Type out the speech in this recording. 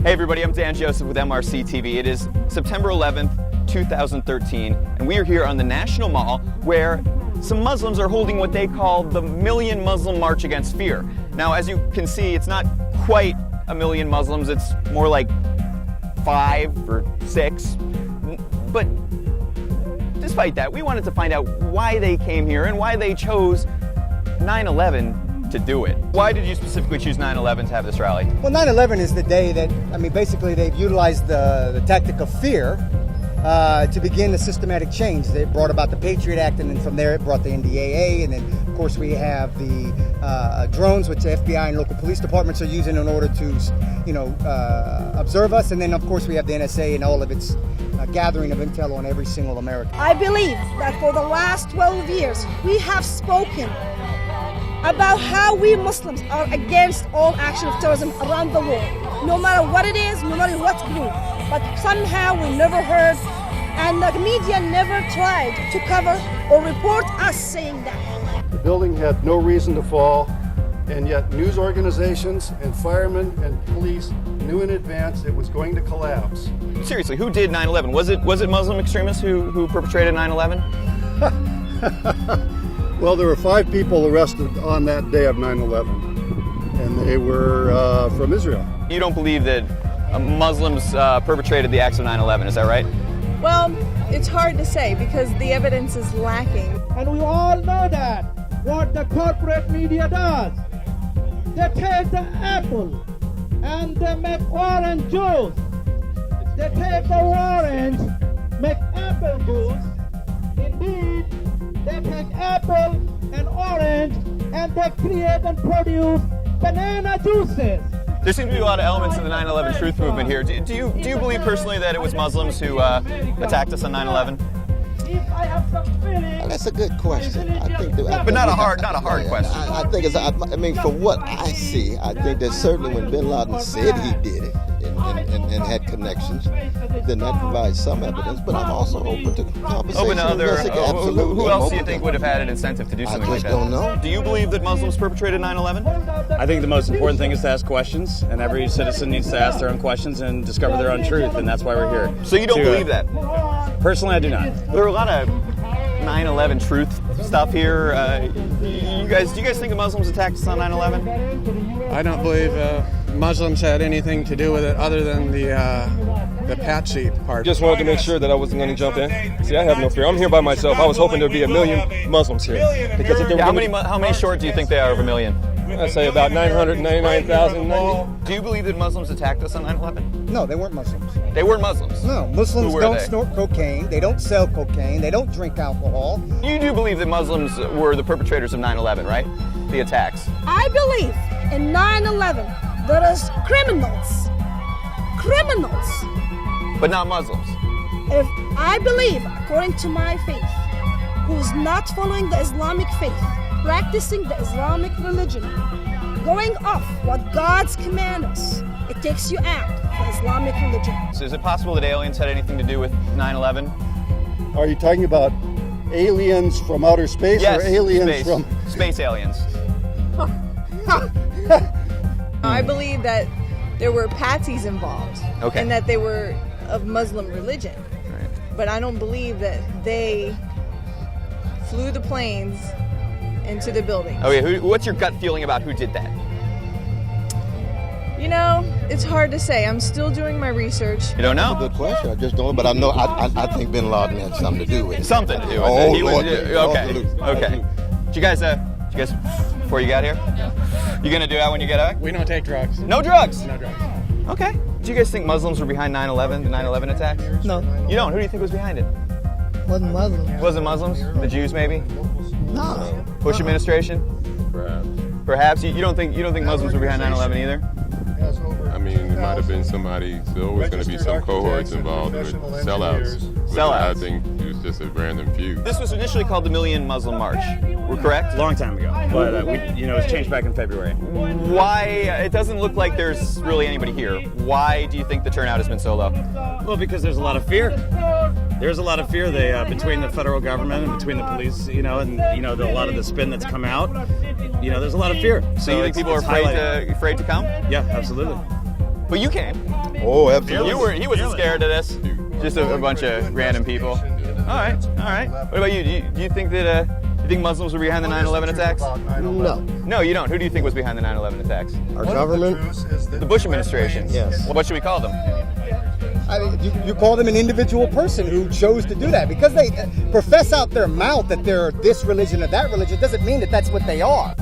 Hey everybody, I'm Dan Joseph with MRC TV. It is September 11th, 2013, and we are here on the National Mall where some Muslims are holding what they call the Million Muslim March Against Fear. Now, as you can see, it's not quite a million Muslims, it's more like 5 or 6. But despite that, we wanted to find out why they came here and why they chose 9/11 to do it. Why did you specifically choose 9/11 to have this rally? Well, 9/11 is the day that, basically they've utilized the tactic of fear to begin the systematic change. They brought about the Patriot Act, and then from there it brought the NDAA, and then of course we have the drones, which the FBI and local police departments are using in order to, observe us, and then of course we have the NSA and all of its gathering of intel on every single American. I believe that for the last 12 years we have spoken about how we Muslims are against all action of terrorism around the world, no matter what it is, no matter what group. But somehow we never heard, and the media never tried to cover or report us saying that. The building had no reason to fall, and yet news organizations and firemen and police knew in advance it was going to collapse. Seriously, who did 9/11? Was it Muslim extremists who perpetrated 9/11? Well, there were 5 people arrested on that day of 9/11, and they were from Israel. You don't believe that Muslims perpetrated the acts of 9/11, is that right? Well, it's hard to say because the evidence is lacking. And we all know that what the corporate media does. They take the apple and they make orange juice. They take the orange, make apple juice. Indeed, they take apple and orange and they create and produce banana juices. There seem to be a lot of elements in the 9/11 truth movement here. Do you believe personally that it was Muslims who attacked us on 9/11? That's a good question. But not a hard question. I think it's. From what I see, I think that certainly when Bin Laden said he did it and had connections, then that provides some evidence. But I'm also open to conversation. Open to other. Absolutely. Who else do you think would have had an incentive to do something like that? I just don't know. Do you believe that Muslims perpetrated 9/11? I think the most important thing is to ask questions, and every citizen needs to ask their own questions and discover their own truth, and that's why we're here. So you don't believe that? Personally, I do not. There are a lot of 9/11 truth stuff here. Do you guys think the Muslims attacked us on 9/11? I don't believe Muslims had anything to do with it other than the patsy part. Just wanted to make sure that I wasn't going to jump in. See, I have no fear. I'm here by myself. I was hoping there'd be a million Muslims here. Because if there were how many short do you think they are of a million? I'd say about 999,090. Do you believe that Muslims attacked us on 9/11? No, they weren't Muslims. They weren't Muslims? No, Muslims Who were don't they? snort cocaine, they don't sell cocaine, they don't drink alcohol. You do believe that Muslims were the perpetrators of 9/11, right? The attacks. I believe in 9/11 there is criminals, But not Muslims. if I believe, according to my faith, who's not following the Islamic faith, practicing the Islamic religion, going off what God's command us, it takes you out of the Islamic religion. So is it possible that aliens had anything to do with 9/11? Are you talking about aliens from outer space Yes, or aliens space. from... Space aliens. I believe that there were patsies involved, Okay. and that they were of Muslim religion. Right. But I don't believe that they flew the planes into the building. Okay, what's your gut feeling about who did that? You know, it's hard to say. I'm still doing my research. You don't know? Good question. I just don't. But I know. I think Bin Laden had something to do with it. Something to do with Oh, it. Lord, Okay. absolutely. Did you guys, before you got here? You gonna do that when you get out? We don't take drugs. No drugs? No drugs. Okay. Do you guys think Muslims were behind 9/11, the 9/11 attacks? No, You don't? Who do you think was behind it? wasn't Muslim. Wasn't Muslims? The Jews maybe? No. Bush administration? Perhaps. You don't think Muslims were behind 9/11 either? I mean, it might have been somebody. There's always going to be some cohorts involved with sellouts. Sellouts. I think it was just a random few. This was initially called the Million Muslim March. We're correct? A long time ago, but it's changed back in February. Why? It doesn't look like there's really anybody here. Why do you think the turnout has been so low? Well, because there's a lot of fear. There's a lot of fear between the federal government and between the police, and a lot of the spin that's come out. There's a lot of fear. So you think people are afraid to come? Yeah, absolutely. But you came. Oh, absolutely. He wasn't scared of this. Just a bunch of random people. All right. What about you? Do you think that you think Muslims were behind the 9/11 attacks? No. No, you don't. Who do you think was behind the 9/11 attacks? Our government? The Bush administration. Yes. Well, what should we call them? I mean, you call them an individual person who chose to do that. Because they profess out their mouth that they're this religion or that religion doesn't mean that that's what they are.